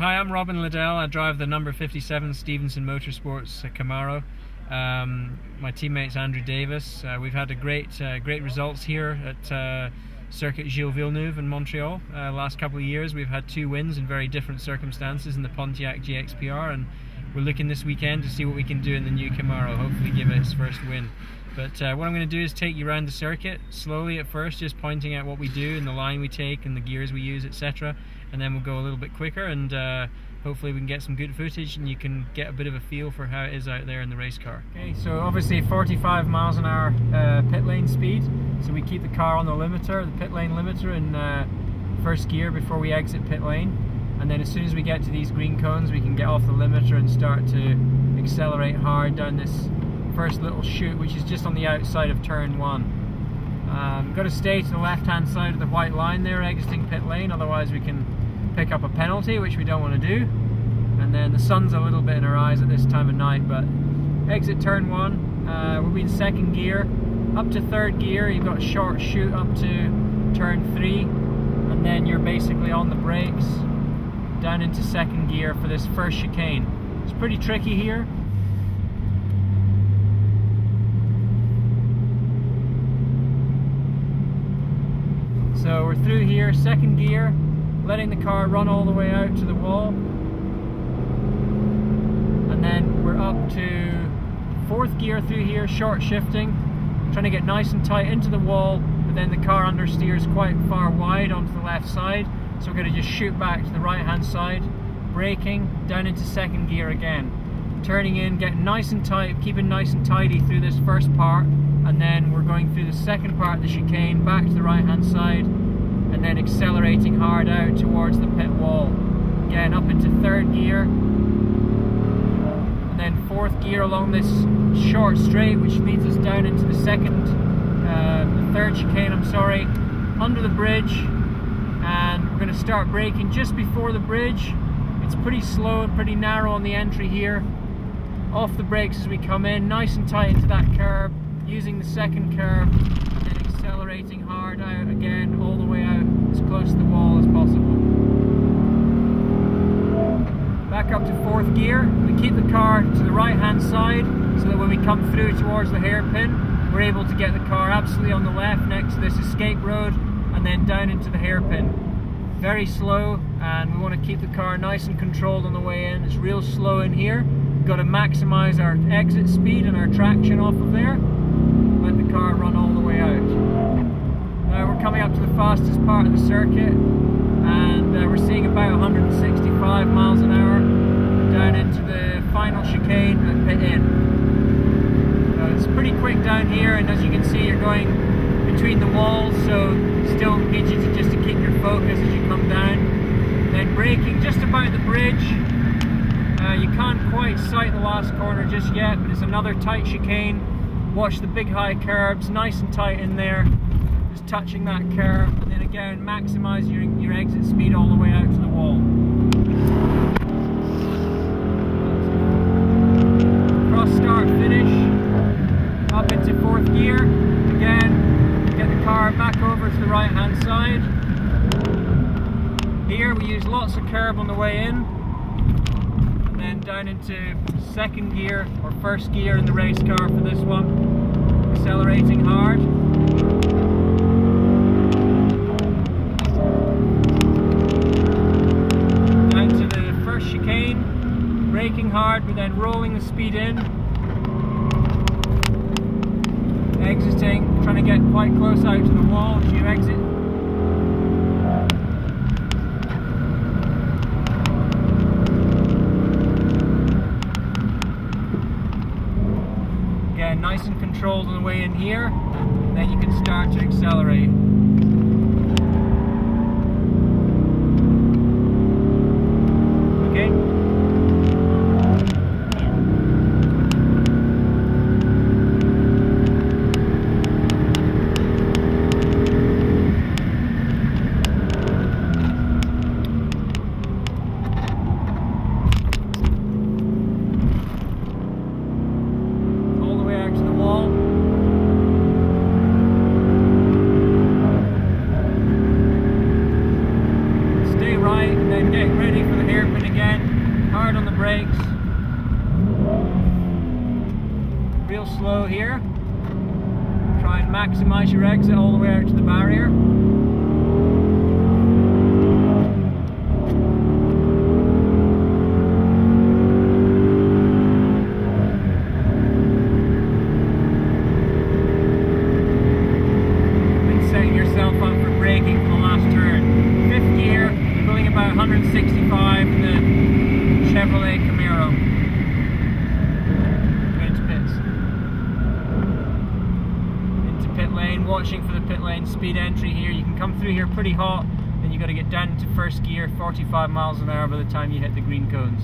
Hi, I'm Robin Liddell. I drive the number 57 Stevenson Motorsports Camaro. My teammate's Andrew Davis. We've had a great results here at Circuit Gilles Villeneuve in Montreal. Last couple of years we've had 2 wins in very different circumstances in the Pontiac GXPR, and we're looking this weekend to see what we can do in the new Camaro, hopefully give it its first win. But what I'm going to do is take you around the circuit, slowly at first, just pointing out what we do and the line we take and the gears we use, etc. And then we'll go a little bit quicker, and hopefully we can get some good footage and you can get a bit of a feel for how it is out there in the race car. Okay, so obviously 45 miles an hour pit lane speed, so we keep the car on the limiter, the pit lane limiter, in first gear before we exit pit lane. And then as soon as we get to these green cones, we can get off the limiter and start to accelerate hard down this first little chute, which is just on the outside of turn 1. Got to stay to the left hand side of the white line there, exiting pit lane, otherwise we can pick up a penalty, which we don't want to do. And then the sun's a little bit in our eyes at this time of night, but exit turn 1, we'll be in second gear, up to third gear, you've got a short chute up to turn 3, and then you're basically on the brakes down into second gear for this first chicane. It's pretty tricky here. So we're through here, second gear, letting the car run all the way out to the wall. And then we're up to fourth gear through here, short shifting, trying to get nice and tight into the wall, but then the car understeers quite far wide onto the left side. So we're going to just shoot back to the right hand side, braking, down into second gear again. Turning in, getting nice and tight, keeping nice and tidy through this first part, and then we're going through the second part of the chicane, back to the right hand side, and then accelerating hard out towards the pit wall. Again, up into third gear, and then fourth gear along this short straight, which leads us down into the third chicane, under the bridge. And we're going to start braking just before the bridge. It's pretty slow and pretty narrow on the entry here. Off the brakes as we come in, nice and tight into that curb, using the second curb, and then accelerating hard out again, all the way out as close to the wall as possible. Back up to fourth gear. We keep the car to the right hand side so that when we come through towards the hairpin, we're able to get the car absolutely on the left next to this escape road, and then down into the hairpin. Very slow, and we want to keep the car nice and controlled on the way in. It's real slow in here. We've got to maximize our exit speed and our traction off of there. Let the car run all the way out. Now we're coming up to the fastest part of the circuit, and we're seeing about 165 miles an hour down into the final chicane at pit in. It's pretty quick down here, and as you can see, you're going between the walls, so still needs you to keep your focus as you come down. Then braking just about the bridge. You can't quite sight the last corner just yet, but it's another tight chicane. Watch the big high curbs, nice and tight in there, just touching that curb, and then again maximise your exit speed all the way out to the wall. Cross start finish, up into fourth gear, again get the car back over to the right hand side. Here we use lots of curb on the way in, and then down into second gear or first gear in the race car for this one, accelerating hard. Down to the first chicane, braking hard but then rolling the speed in. Exiting, trying to get quite close out to the wall as you exit. Again, nice and controlled on the way in here, and then you can start to accelerate. Okay? brakes. Real slow here. Try and maximize your exit all the way out to the barrier. And setting yourself up for braking for the last turn. Fifth gear, going about 165 in the Chevrolet Camaro. Pit lane, watching for the pit lane speed entry here. You can come through here pretty hot, then you've got to get down to first gear, 45 miles an hour by the time you hit the green cones.